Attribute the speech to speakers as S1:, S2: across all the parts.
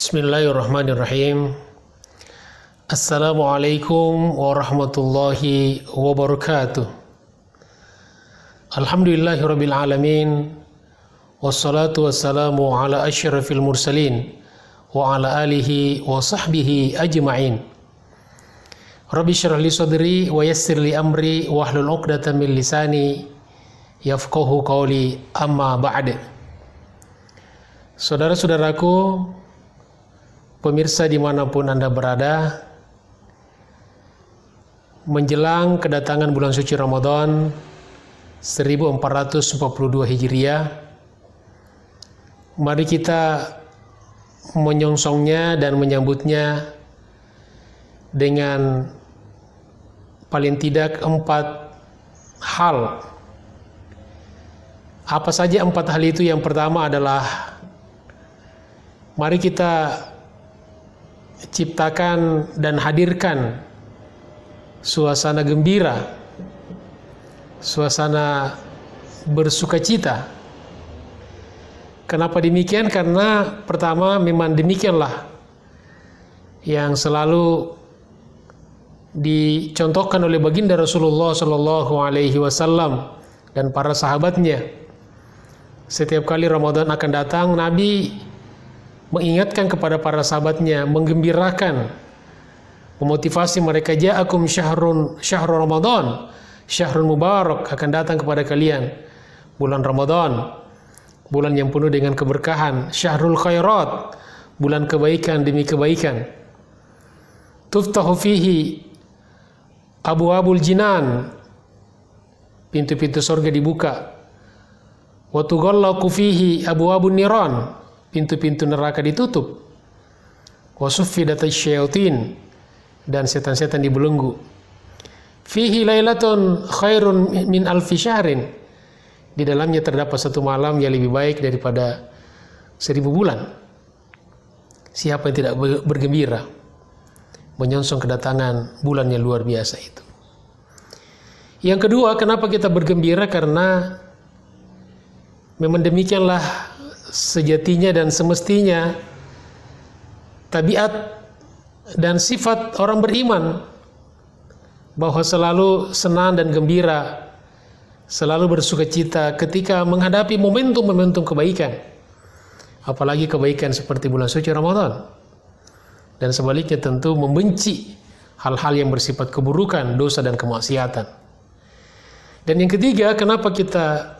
S1: Bismillahirrahmanirrahim. Assalamualaikum warahmatullahi wabarakatuh. Alhamdulillahirabbil alamin. Wassalatu wassalamu ala asyrafil mursalin wa ala alihi wa sahbihi ajma'in. Rabbi syrah li sadri wa yassir li amri wahlul 'uqdatam min lisani yafqahu qawli, amma ba'd. Saudara-saudaraku, pemirsa dimanapun Anda berada, menjelang kedatangan bulan suci Ramadan 1442 Hijriah, mari kita menyongsongnya dan menyambutnya dengan paling tidak 4 hal. Apa saja 4 hal itu? Yang pertama adalah mari kita ciptakan dan hadirkan suasana gembira, suasana bersukacita. Kenapa demikian? Karena pertama, memang demikianlah yang selalu dicontohkan oleh baginda Rasulullah Shallallahu Alaihi Wasallam dan para sahabatnya. Setiap kali Ramadan akan datang, Nabi mengingatkan kepada para sahabatnya, menggembirakan, memotivasi mereka, ja'akum syahrun Ramadan, syahrun mubarak, akan datang kepada kalian bulan Ramadan, bulan yang penuh dengan keberkahan, syahrul khairat, bulan kebaikan demi kebaikan. Tuftahu fihi abwabul jinan, pintu-pintu surga dibuka. Wa tughallaqu fihi abwabun niran, pintu-pintu neraka ditutup. Wa suffidatasy syayatin, dan setan-setan dibelenggu. Fihi lailatun khairun min alfi syahrin, di dalamnya terdapat satu malam yang lebih baik daripada 1000 bulan. Siapa yang tidak bergembira menyongsong kedatangan bulan yang luar biasa itu? Yang kedua, kenapa kita bergembira? Karena memang demikianlah sejatinya dan semestinya tabiat dan sifat orang beriman, bahwa selalu senang dan gembira, selalu bersukacita ketika menghadapi momentum-momentum kebaikan, apalagi kebaikan seperti bulan suci Ramadan. Dan sebaliknya tentu membenci hal-hal yang bersifat keburukan, dosa dan kemaksiatan. Dan yang ketiga, kenapa kita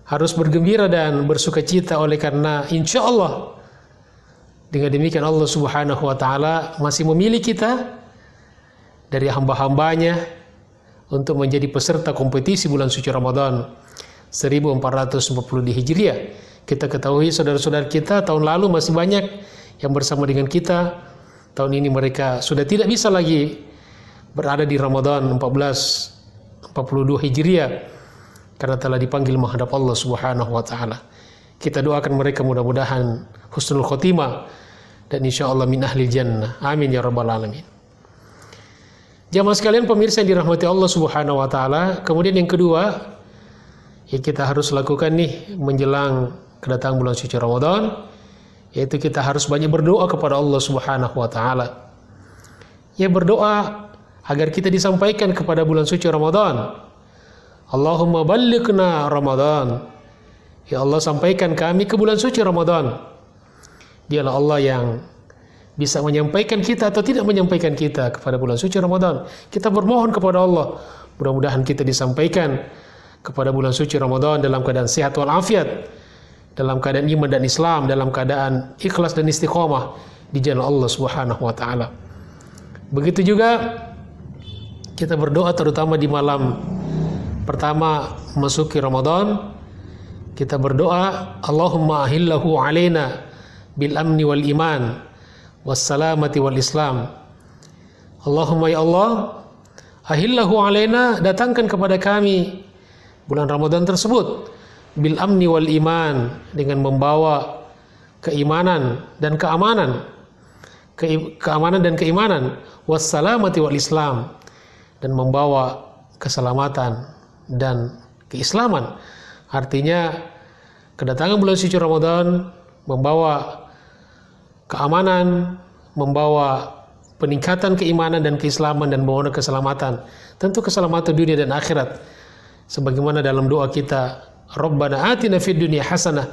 S1: harus bergembira dan bersukacita? Oleh karena insya Allah dengan demikian Allah Subhanahu wa Ta'ala masih memilih kita dari hamba-hambanya untuk menjadi peserta kompetisi bulan suci Ramadan 1440 di Hijriah. Kita ketahui saudara-saudara kita tahun lalu masih banyak yang bersama dengan kita. Tahun ini mereka sudah tidak bisa lagi berada di Ramadan 1442 Hijriah karena telah dipanggil menghadap Allah Subhanahu wa Ta'ala. Kita doakan mereka mudah-mudahan husnul khotimah dan insya Allah min ahli jannah. Amin ya rabbal alamin. Jamaah sekalian, pemirsa yang dirahmati Allah Subhanahu wa Ta'ala, kemudian yang kedua yang kita harus lakukan nih menjelang kedatangan bulan suci Ramadan, yaitu kita harus banyak berdoa kepada Allah Subhanahu wa Ta'ala. Ya, berdoa agar kita disampaikan kepada bulan suci Ramadan. Allahumma ballighna Ramadan, ya Allah, sampaikan kami ke bulan suci Ramadan. Dialah Allah yang bisa menyampaikan kita atau tidak menyampaikan kita kepada bulan suci Ramadan. Kita bermohon kepada Allah, mudah-mudahan kita disampaikan kepada bulan suci Ramadan dalam keadaan sehat walafiat, dalam keadaan iman dan Islam, dalam keadaan ikhlas dan istiqomah di jalan Allah Subhanahu wa Ta'ala. Begitu juga kita berdoa terutama di malam pertama masuki Ramadan. Kita berdoa, Allahumma ahillahu alaina bil amni wal iman wassalamati wal islam. Allahumma ya Allah, ahillahu alaina, datangkan kepada kami bulan Ramadan tersebut bil amni wal iman, dengan membawa keimanan dan keamanan, keamanan dan keimanan, wassalamati wal islam, dan membawa keselamatan dan keislaman. Artinya kedatangan bulan suci Ramadan membawa keamanan, membawa peningkatan keimanan dan keislaman, dan membawa keselamatan. Tentu keselamatan dunia dan akhirat. Sebagaimana dalam doa kita, Rabbana atina fid dunya hasanah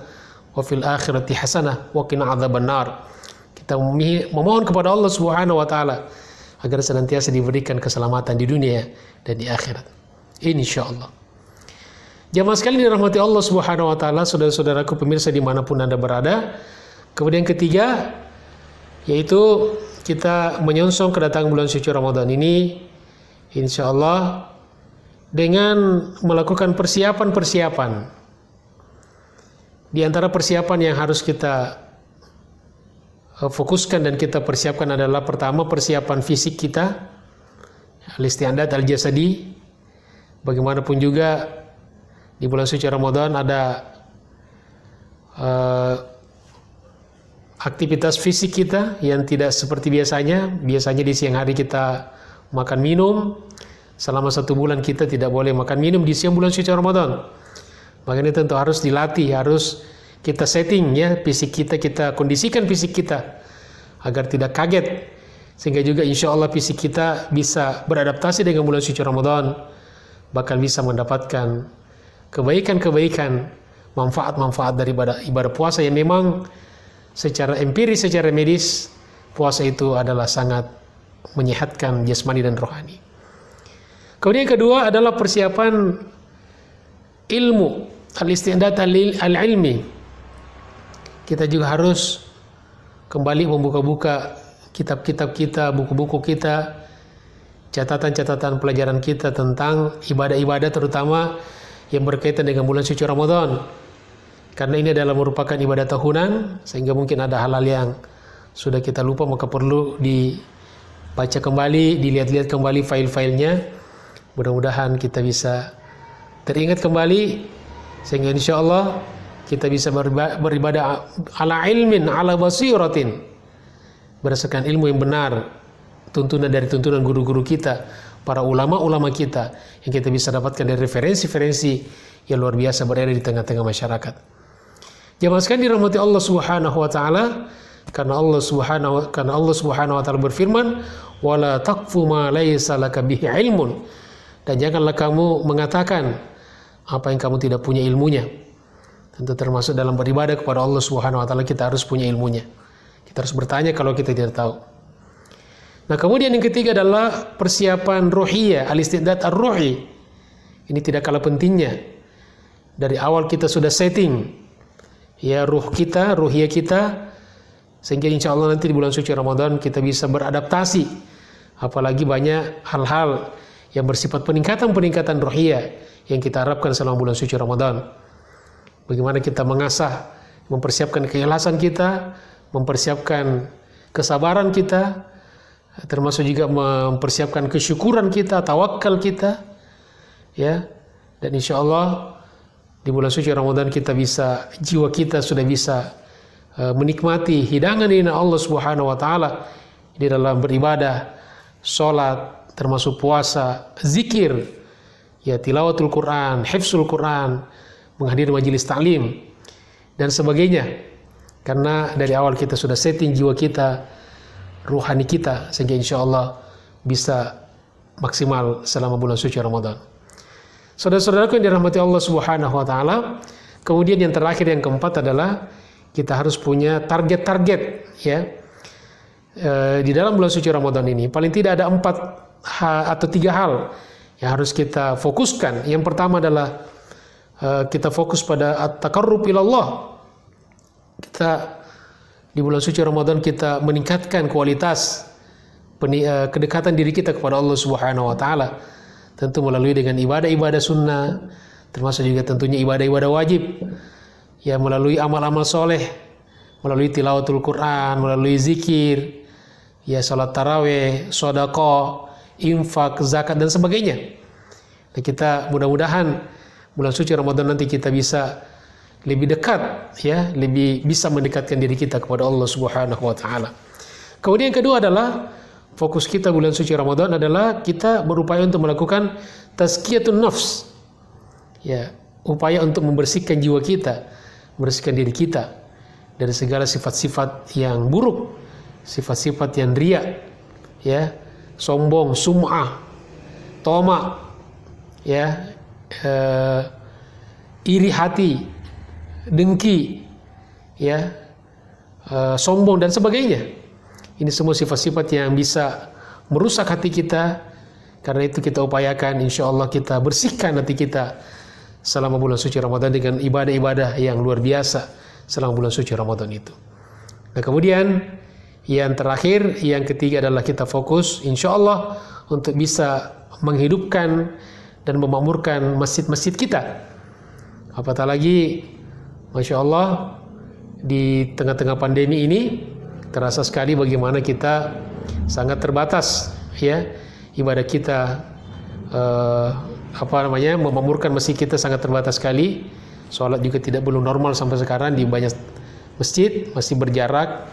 S1: wa fil akhirati hasanah wa qina adzabannar. Kita memohon kepada Allah Subhanahu wa taala agar senantiasa diberikan keselamatan di dunia dan di akhirat. Insyaallah. Jamaah sekalian dirahmati Allah Subhanahu wa taala, saudara-saudaraku pemirsa dimanapun Anda berada. Kemudian ketiga, yaitu kita menyongsong kedatangan bulan suci Ramadan ini, insyaallah dengan melakukan persiapan-persiapan. Di antara persiapan yang harus kita fokuskan dan kita persiapkan adalah pertama persiapan fisik kita, al-isti'dad al-jasadi. Bagaimanapun juga di bulan suci Ramadan ada aktivitas fisik kita yang tidak seperti biasanya. Biasanya di siang hari kita makan minum. Selama 1 bulan kita tidak boleh makan minum di siang bulan suci Ramadan. Makanya tentu harus dilatih, harus kita setting ya fisik kita, kita kondisikan fisik kita agar tidak kaget, sehingga juga insya Allah fisik kita bisa beradaptasi dengan bulan suci Ramadan, bakal bisa mendapatkan kebaikan-kebaikan, manfaat-manfaat dari ibadah puasa yang memang secara empiris, secara medis, puasa itu adalah sangat menyehatkan jasmani dan rohani. Kemudian yang kedua adalah persiapan ilmu, al-isti'dad al-ilmi. Kita juga harus kembali membuka-buka kitab-kitab kita, buku-buku kita, catatan-catatan pelajaran kita tentang ibadah-ibadah terutama yang berkaitan dengan bulan suci Ramadan. Karena ini adalah merupakan ibadah tahunan, sehingga mungkin ada hal-hal yang sudah kita lupa, maka perlu dibaca kembali, dilihat-lihat kembali file-filenya. Mudah-mudahan kita bisa teringat kembali, sehingga insya Allah kita bisa beribadah ala ilmin, ala basiratin, berdasarkan ilmu yang benar, tuntunan dari tuntunan guru-guru kita, para ulama-ulama kita, yang kita bisa dapatkan dari referensi-referensi yang luar biasa berada di tengah-tengah masyarakat. Jamaah sekalian dirahmati Allah Subhanahu wa taala, karena Allah Subhanahu wa taala berfirman, "Wala taqfu ma laisa laka bihi ilmun." Dan janganlah kamu mengatakan apa yang kamu tidak punya ilmunya. Tentu termasuk dalam beribadah kepada Allah Subhanahu wa taala kita harus punya ilmunya. Kita harus bertanya kalau kita tidak tahu. Nah, kemudian yang ketiga adalah persiapan ruhiyah, al-isti'dad ar-ruhi. Ini tidak kalah pentingnya. Dari awal kita sudah setting ya ruh kita, ruhiyah kita, sehingga insya Allah nanti di bulan suci Ramadan kita bisa beradaptasi. Apalagi banyak hal-hal yang bersifat peningkatan ruhiyah yang kita harapkan selama bulan suci Ramadan. Bagaimana kita mengasah, mempersiapkan keikhlasan kita, mempersiapkan kesabaran kita, termasuk juga mempersiapkan kesyukuran kita, tawakal kita, ya. Dan insya Allah di bulan suci Ramadan kita bisa, jiwa kita sudah bisa menikmati hidangan dari Allah Subhanahu wa taala di dalam beribadah, sholat, termasuk puasa, zikir, ya tilawatul Quran, hifzul Quran, menghadiri majelis ta'lim dan sebagainya. Karena dari awal kita sudah setting jiwa kita, ruhani kita, sehingga insya Allah bisa maksimal selama bulan suci Ramadan. Saudara-saudaraku yang dirahmati Allah Subhanahu wa taala, kemudian yang terakhir, yang keempat adalah kita harus punya target-target ya. Di dalam bulan suci Ramadan ini paling tidak ada 4 atau 3 hal yang harus kita fokuskan. Yang pertama adalah kita fokus pada at-taqarrub ilallah. Kita di bulan suci Ramadan kita meningkatkan kualitas kedekatan diri kita kepada Allah Subhanahu wa taala. Tentu melalui dengan ibadah-ibadah sunnah, termasuk juga tentunya ibadah-ibadah wajib. Ya, melalui amal-amal soleh, melalui tilawatul Quran, melalui zikir, ya salat tarawih, sedekah, infak, zakat dan sebagainya. Dan kita mudah-mudahan bulan suci Ramadan nanti kita bisa lebih dekat ya, lebih bisa mendekatkan diri kita kepada Allah Subhanahu wa taala. Kemudian yang kedua adalah fokus kita bulan suci Ramadan adalah kita berupaya untuk melakukan tazkiyatun nafs. Ya, upaya untuk membersihkan jiwa kita, membersihkan diri kita dari segala sifat-sifat yang buruk, sifat-sifat yang riya, ya, sombong, sum'ah, toma, ya, iri hati, dengki, ya, sombong dan sebagainya. Ini semua sifat-sifat yang bisa merusak hati kita. Karena itu kita upayakan, insya Allah kita bersihkan hati kita selama bulan suci Ramadan dengan ibadah-ibadah yang luar biasa selama bulan suci Ramadan itu. Nah kemudian yang terakhir, yang ketiga adalah kita fokus insya Allah untuk bisa menghidupkan dan memakmurkan masjid-masjid kita. Apatah lagi, Masya Allah, di tengah-tengah pandemi ini terasa sekali bagaimana kita sangat terbatas, ya, ibadah kita, memakmurkan masjid kita sangat terbatas sekali. Sholat juga belum normal sampai sekarang di banyak masjid, masih berjarak,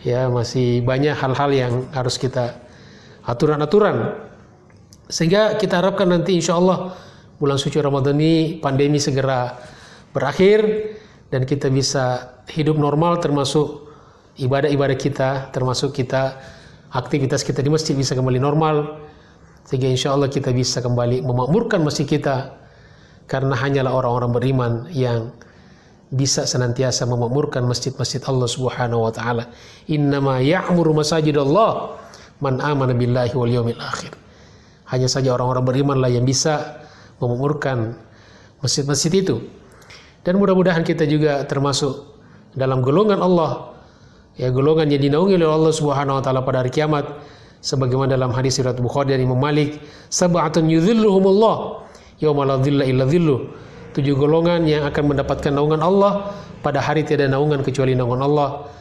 S1: ya, masih banyak hal-hal yang harus kita aturan-aturan. Sehingga kita harapkan nanti insya Allah bulan suci Ramadan ini pandemi segera berakhir dan kita bisa hidup normal, termasuk ibadah-ibadah kita, termasuk kita aktivitas kita di masjid bisa kembali normal, sehingga insya Allah kita bisa kembali memakmurkan masjid kita, karena hanyalah orang-orang beriman yang bisa senantiasa memakmurkan masjid-masjid Allah Subhanahu wa taala. Innama ya'muru masajidallah man amana billahi wal yawmil akhir. Hanya saja orang-orang berimanlah yang bisa memakmurkan masjid-masjid itu. Dan mudah-mudahan kita juga termasuk dalam golongan Allah, ya, golongan yang dinaungi oleh Allah Subhanahu wa taala pada hari kiamat, sebagaimana dalam hadis riwayat Bukhari dari Imam Malik, sab'atun yudhilluhumullah yauma la dhilla illa dhilluh. 7 golongan yang akan mendapatkan naungan Allah pada hari tiada naungan kecuali naungan Allah.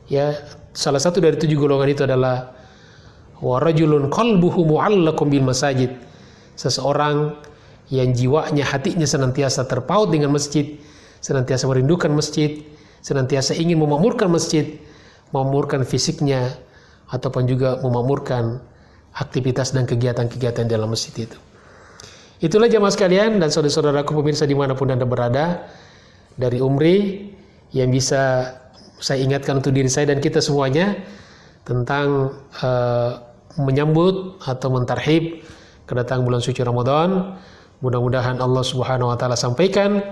S1: Ya, salah satu dari 7 golongan itu adalah wa rajulun qalbuhu mu'allaqun bil masajid. Seseorang yang jiwanya, hatinya senantiasa terpaut dengan masjid, senantiasa merindukan masjid, senantiasa ingin memakmurkan masjid, memakmurkan fisiknya ataupun juga memakmurkan aktivitas dan kegiatan-kegiatan dalam masjid itu. Itulah jamaah sekalian dan saudara-saudaraku pemirsa dimanapun Anda berada, dari Umri yang bisa saya ingatkan untuk diri saya dan kita semuanya tentang menyambut atau mentarhib kedatangan bulan suci Ramadan. Mudah-mudahan Allah Subhanahu wa taala sampaikan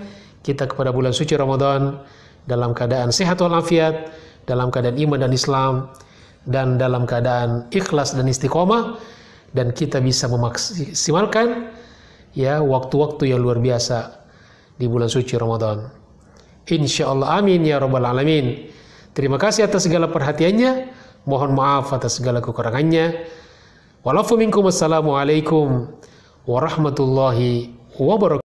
S1: kita kepada bulan suci Ramadan dalam keadaan sehat walafiat, dalam keadaan iman dan Islam, dan dalam keadaan ikhlas dan istiqomah, dan kita bisa memaksimalkan, ya, waktu-waktu yang luar biasa di bulan suci Ramadan. Insyaallah, amin ya rabbal alamin. Terima kasih atas segala perhatiannya. Mohon maaf atas segala kekurangannya. Walafu minkum, assalamualaikum warahmatullahi wabarakatuh.